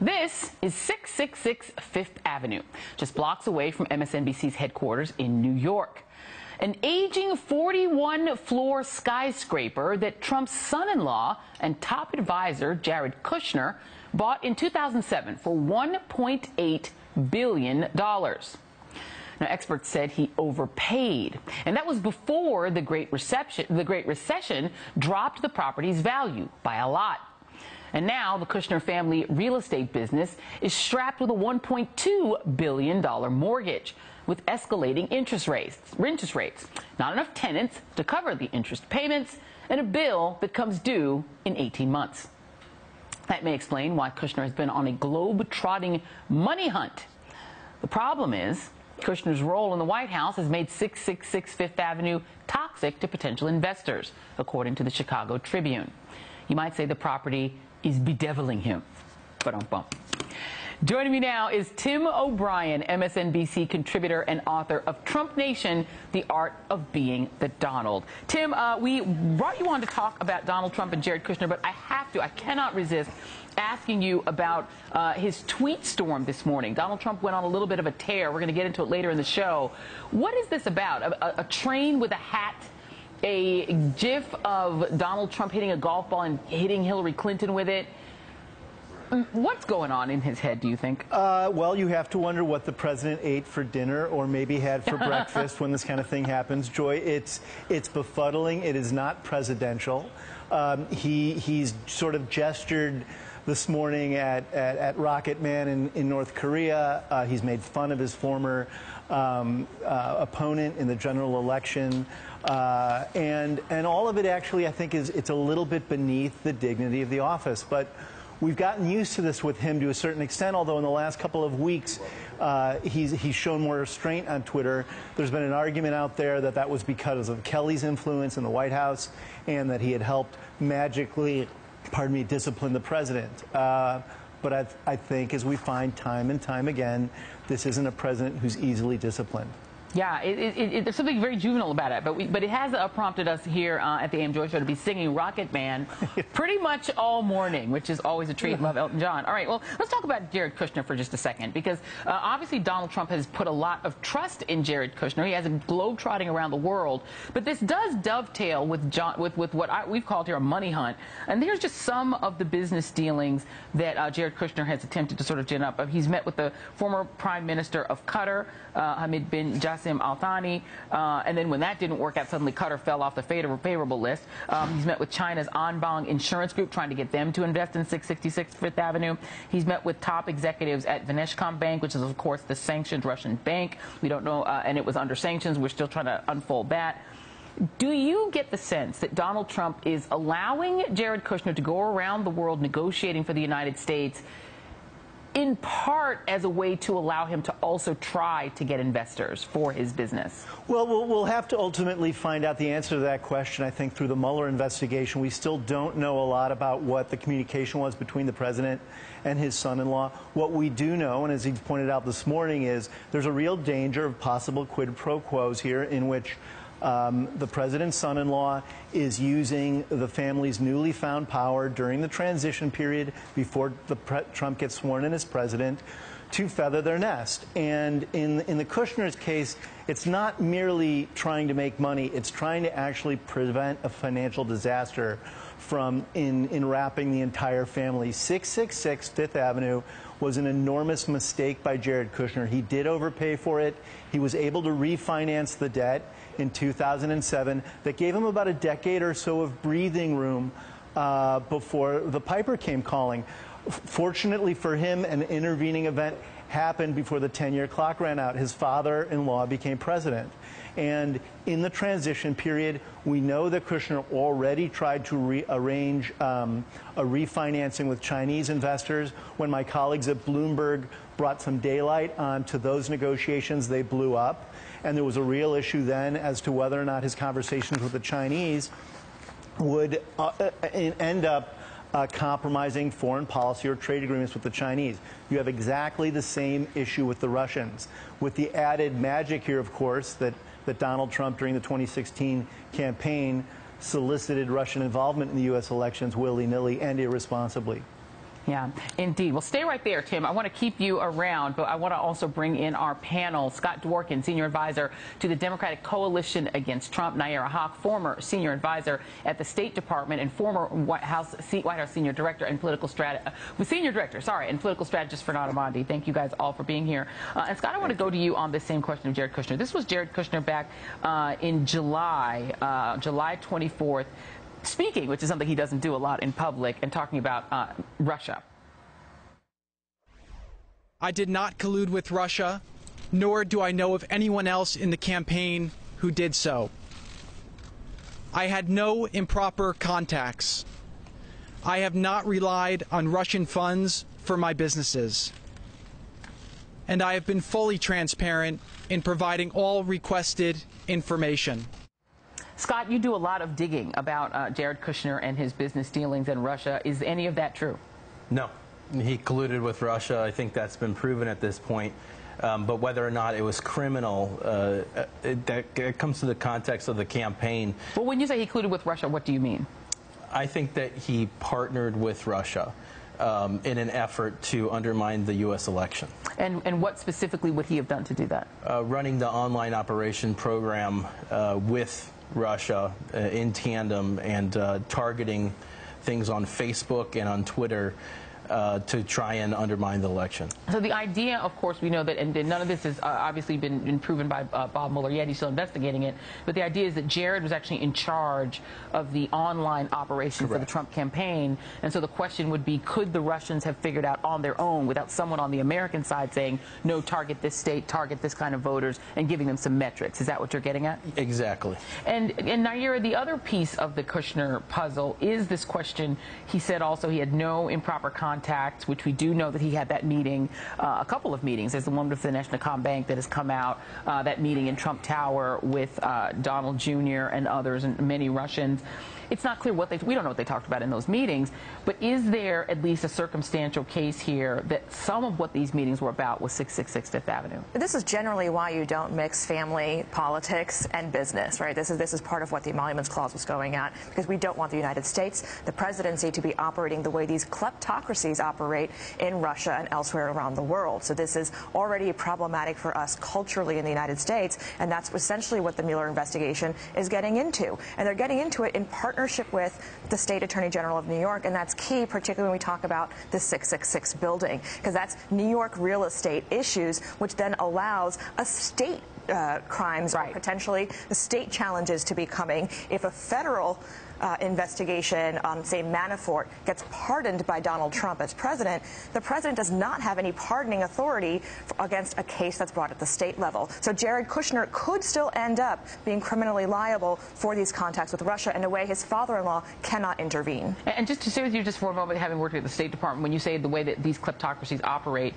This is 666 Fifth Avenue, just blocks away from MSNBC's headquarters in New York. An aging 41-floor skyscraper that Trump's son-in-law and top advisor, Jared Kushner, bought in 2007 for $1.8 billion. Now, experts said he overpaid, and that was before the Great Recession dropped the property's value by a lot. And now the Kushner family real estate business is strapped with a $1.2 billion mortgage with escalating interest rates. Not enough tenants to cover the interest payments, and a bill that comes due in 18 months. That may explain why Kushner has been on a globe-trotting money hunt. The problem is, Kushner's role in the White House has made 666 Fifth Avenue toxic to potential investors, according to the Chicago Tribune. You might say the property is bedeviling him. Ba-dum-bum. Joining me now is Tim O'Brien, MSNBC contributor and author of Trump Nation, The Art of Being the Donald. Tim, we brought you on to talk about Donald Trump and Jared Kushner, but I cannot resist asking you about his tweet storm this morning. Donald Trump went on a little bit of a tear. We're going to get into it later in the show. What is this about? A train with a hat? A gif of Donald Trump hitting a golf ball and hitting Hillary Clinton with it? What's going on in his head, do you think? Well, you have to wonder what the president ate for dinner or maybe had for breakfast when this kind of thing happens. Joy, it's befuddling. It is not presidential. He's sort of gestured this morning at Rocket Man in North Korea. He's made fun of his former opponent in the general election. And all of it actually, I think, it's a little bit beneath the dignity of the office. But we've gotten used to this with him to a certain extent, although in the last couple of weeks he's shown more restraint on Twitter. There's been an argument out there that was because of Kelly's influence in the White House and that he had helped magically, discipline the president. But I think, as we find time and time again, this isn't a president who's easily disciplined. Yeah, there's something very juvenile about it, but it has prompted us here at the A.M. Joy Show to be singing Rocket Man pretty much all morning, which is always a treat. Love Elton John. All right, well, let's talk about Jared Kushner for just a second, because obviously Donald Trump has put a lot of trust in Jared Kushner. He has him globe-trotting around the world, but this does dovetail with what we've called here a money hunt. And here's just some of the business dealings that Jared Kushner has attempted to sort of gin up. He's met with the former Prime Minister of Qatar, Hamid bin Jassim Al Thani, and then when that didn't work out, suddenly Qatar fell off the favorable list. He's met with China's Anbang Insurance Group, trying to get them to invest in 666 Fifth Avenue. He's met with top executives at Veneshcom Bank, which is, of course, the sanctioned Russian bank. We don't know, and it was under sanctions. We're still trying to unfold that. Do you get the sense that Donald Trump is allowing Jared Kushner to go around the world negotiating for the United States in part as a way to allow him to also try to get investors for his business? Well, we'll have to ultimately find out the answer to that question, I think, through the Mueller investigation. We still don't know a lot about what the communication was between the president and his son-in-law. What we do know, and as he pointed out this morning, is there's a real danger of possible quid pro quos here in which the president's son-in-law is using the family's newly found power during the transition period before Trump gets sworn in as president to feather their nest. And in the Kushner's case, it's not merely trying to make money, it's trying to actually prevent a financial disaster from enwrapping the entire family. 666 Fifth Avenue was an enormous mistake by Jared Kushner. He did overpay for it. He was able to refinance the debt in 2007. That gave him about a decade or so of breathing room before the Piper came calling. Fortunately for him, an intervening event happened before the 10-year clock ran out. His father-in-law became president. And in the transition period, we know that Kushner already tried to arrange a refinancing with Chinese investors. When my colleagues at Bloomberg brought some daylight onto those negotiations, they blew up. And there was a real issue then as to whether or not his conversations with the Chinese would end up compromising foreign policy or trade agreements with the Chinese. You have exactly the same issue with the Russians, with the added magic here, of course, that Donald Trump during the 2016 campaign solicited Russian involvement in the U.S. elections willy-nilly and irresponsibly. Yeah, indeed. Well, stay right there, Tim. I want to keep you around, but I want to also bring in our panel. Scott Dworkin, senior advisor to the Democratic Coalition Against Trump. Nayyera Haq, former senior advisor at the State Department and former White House senior director and political strategist Fernando Bondi. Thank you guys all for being here. And Scott, I want to go to you on this same question of Jared Kushner. This was Jared Kushner back in July 24th. Speaking, which is something he doesn't do a lot in public, and talking about Russia. I did not collude with Russia, nor do I know of anyone else in the campaign who did so. I had no improper contacts. I have not relied on Russian funds for my businesses. And I have been fully transparent in providing all requested information. Scott, you do a lot of digging about Jared Kushner and his business dealings in Russia. Is any of that true? No. He colluded with Russia. I think that's been proven at this point. But whether or not it was criminal, it comes to the context of the campaign. Well, when you say he colluded with Russia, what do you mean? I think that he partnered with Russia in an effort to undermine the U.S. election. And what specifically would he have done to do that? Running the online operation program with Russia in tandem, and targeting things on Facebook and on Twitter to try and undermine the election. So the idea, of course, we know that, and none of this has obviously been proven by Bob Mueller yet. He's still investigating it. But the idea is that Jared was actually in charge of the online operation for the Trump campaign. And so the question would be, could the Russians have figured out on their own, without someone on the American side saying, no, target this state, target this kind of voters, and giving them some metrics? Is that what you're getting at? Exactly. And Nayyera, the other piece of the Kushner puzzle is this question. He said also he had no improper contacts, which we do know that he had that meeting, a couple of meetings. There's the one with the National Bank that has come out, that meeting in Trump Tower with Donald Jr. and others and many Russians. It's not clear what we don't know what they talked about in those meetings, but is there at least a circumstantial case here that some of what these meetings were about was 666 Fifth Avenue? This is generally why you don't mix family politics and business, right? This is part of what the Emoluments Clause was going at, because we don't want the United States, the presidency, to be operating the way these kleptocracies operate in Russia and elsewhere around the world. So this is already problematic for us culturally in the United States, and that's essentially what the Mueller investigation is getting into. And they're getting into it in partnership with the State Attorney General of New York, and that's key, particularly when we talk about the 666 building, because that's New York real estate issues, which then allows a state crimes, or potentially the state challenges to be coming if a federal investigation on, say, Manafort gets pardoned by Donald Trump as president. The president does not have any pardoning authority against a case that's brought at the state level. So Jared Kushner could still end up being criminally liable for these contacts with Russia in a way his father-in-law cannot intervene. And just to stay with you just for a moment, having worked at the State Department, when you say the way that these kleptocracies operate,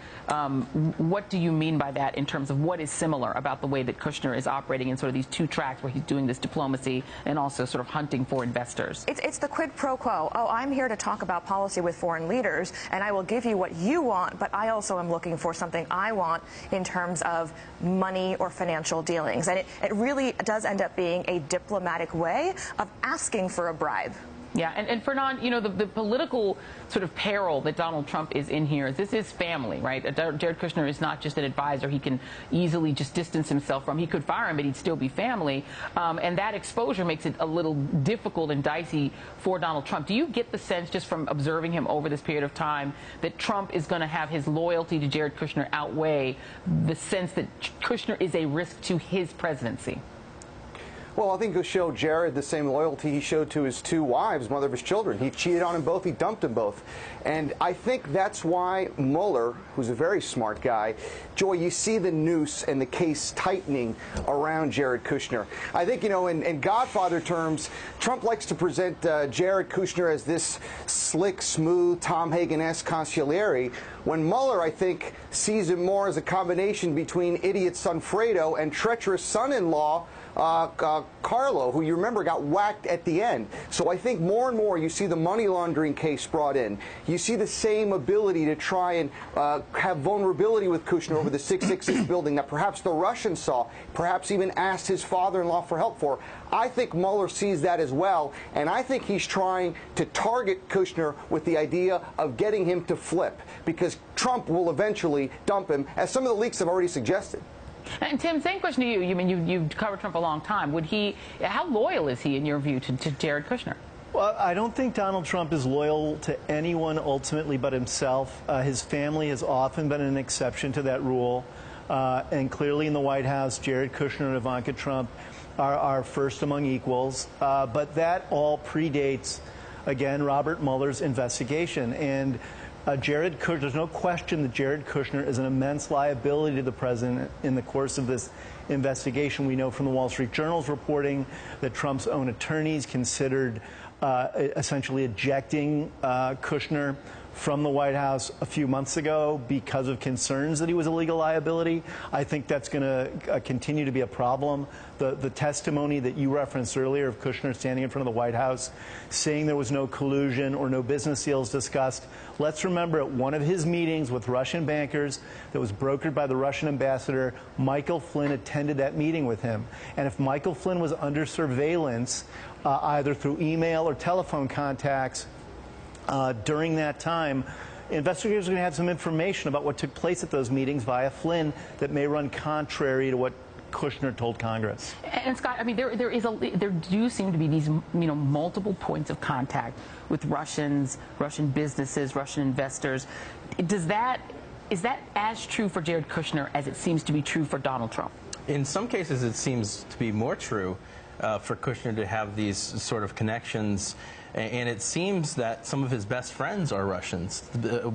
what do you mean by that in terms of what is similar about the way that Kushner is operating in sort of these two tracks where he's doing this diplomacy and also sort of hunting for investors? It's the quid pro quo. Oh, I'm here to talk about policy with foreign leaders, and I will give you what you want, but I also am looking for something I want in terms of money or financial dealings. And it really does end up being a diplomatic way of asking for a bribe. Yeah, and Fernand, you know, the political sort of peril that Donald Trump is in here is this is family, right? Jared Kushner is not just an advisor he can easily just distance himself from. He could fire him, but he'd still be family. And that exposure makes it a little difficult and dicey for Donald Trump. Do you get the sense, just from observing him over this period of time, that Trump is going to have his loyalty to Jared Kushner outweigh the sense that Kushner is a risk to his presidency? Well, I think he'll show Jared the same loyalty he showed to his two wives, mother of his children. He cheated on them both. He dumped them both. And I think that's why Mueller, who's a very smart guy, Joy, you see the noose and the case tightening around Jared Kushner. I think, you know, in Godfather terms, Trump likes to present Jared Kushner as this slick, smooth, Tom Hagen-esque consigliere, when Mueller, I think, sees him more as a combination between idiot son Fredo and treacherous son-in-law Carlo, who you remember got whacked at the end. So I think more and more you see the money laundering case brought in. You see the same ability to try and have vulnerability with Kushner over the 666 building that perhaps the Russians saw, perhaps even asked his father-in-law for help for. I think Mueller sees that as well, and I think he's trying to target Kushner with the idea of getting him to flip, because Trump will eventually dump him, as some of the leaks have already suggested. And Tim, same question to you. You mean you've covered Trump a long time. How loyal is he, in your view, to Jared Kushner? Well, I don't think Donald Trump is loyal to anyone ultimately but himself. His family has often been an exception to that rule. And clearly in the White House, Jared Kushner and Ivanka Trump are first among equals. But that all predates, again, Robert Mueller's investigation. And Jared Kushner, there's no question that Jared Kushner is an immense liability to the president in the course of this investigation. We know from the Wall Street Journal's reporting that Trump's own attorneys considered essentially ejecting Kushner from the White House a few months ago because of concerns that he was a legal liability. I think that's going to continue to be a problem. The testimony that you referenced earlier of Kushner standing in front of the White House saying there was no collusion or no business deals discussed. Let's remember, at one of his meetings with Russian bankers that was brokered by the Russian ambassador, Michael Flynn attended that meeting with him. And if Michael Flynn was under surveillance, either through email or telephone contacts, during that time, investigators are going to have some information about what took place at those meetings via Flynn that may run contrary to what Kushner told Congress. And Scott, I mean, there do seem to be these, multiple points of contact with Russians, Russian businesses, Russian investors. Is that as true for Jared Kushner as it seems to be true for Donald Trump? In some cases, it seems to be more true for Kushner to have these sort of connections. And it seems that some of his best friends are Russians.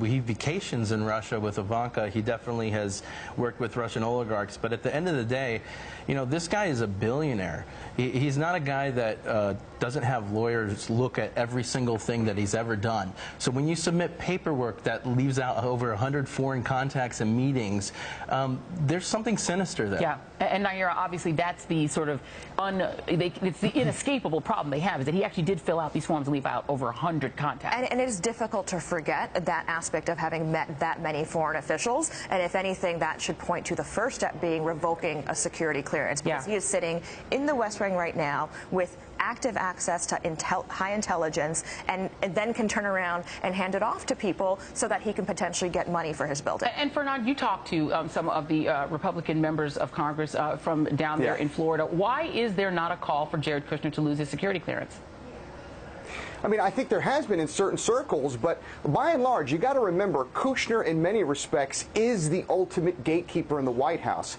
He vacations in Russia with Ivanka. He definitely has worked with Russian oligarchs. But at the end of the day, this guy is a billionaire. He's not a guy that doesn't have lawyers look at every single thing that he's ever done. So when you submit paperwork that leaves out over 100 foreign contacts and meetings, there's something sinister there. Yeah, and Naira, obviously that's the sort of it's the inescapable problem they have, is that he actually did fill out these forms and leave out over 100 contacts. And it is difficult to forget that aspect of having met that many foreign officials. And if anything, that should point to the first step being revoking a security clearance, because he is sitting in the West Wing right now with active access to high intelligence, and then can turn around and hand it off to people so that he can potentially get money for his building. And Fernand, you talked to some of the Republican members of Congress from down there in Florida. Why is there not a call for Jared Kushner to lose his security clearance? I mean, I think there has been in certain circles, but by and large, you got to remember, Kushner, in many respects, is the ultimate gatekeeper in the White House.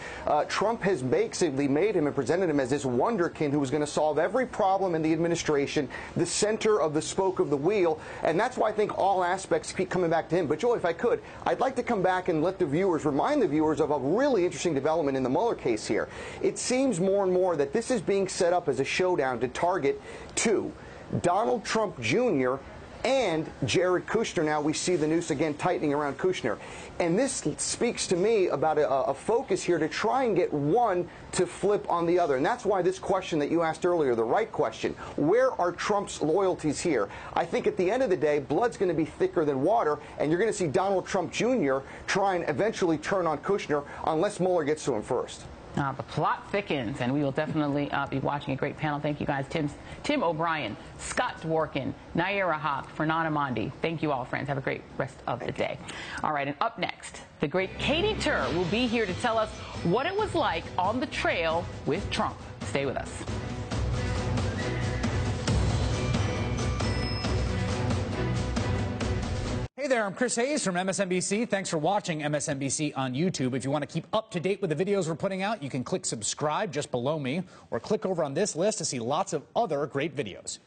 Trump has basically made him and presented him as this wonderkind who was going to solve every problem in the administration, the center of the spoke of the wheel, and that's why I think all aspects keep coming back to him. But, Joel, if I could, I'd like to come back and remind the viewers of a really interesting development in the Mueller case here. It seems more and more that this is being set up as a showdown to target two: Donald Trump Jr. and Jared Kushner. Now we see the noose again tightening around Kushner. And this speaks to me about a focus here to try and get one to flip on the other. And that's why this question that you asked earlier, the right question, where are Trump's loyalties here? I think at the end of the day, blood's going to be thicker than water, and you're going to see Donald Trump Jr. try and eventually turn on Kushner unless Mueller gets to him first. The plot thickens, and we will definitely be watching a great panel. Thank you, guys. Tim O'Brien, Scott Dworkin, Naira Haq, Fernand Amandi. Thank you all, friends. Have a great rest of the day. All right, and up next, the great Katie Tur will be here to tell us what it was like on the trail with Trump. Stay with us. Hey there, I'm Chris Hayes from MSNBC. Thanks for watching MSNBC on YouTube. If you want to keep up to date with the videos we're putting out, you can click subscribe just below me, or click over on this list to see lots of other great videos.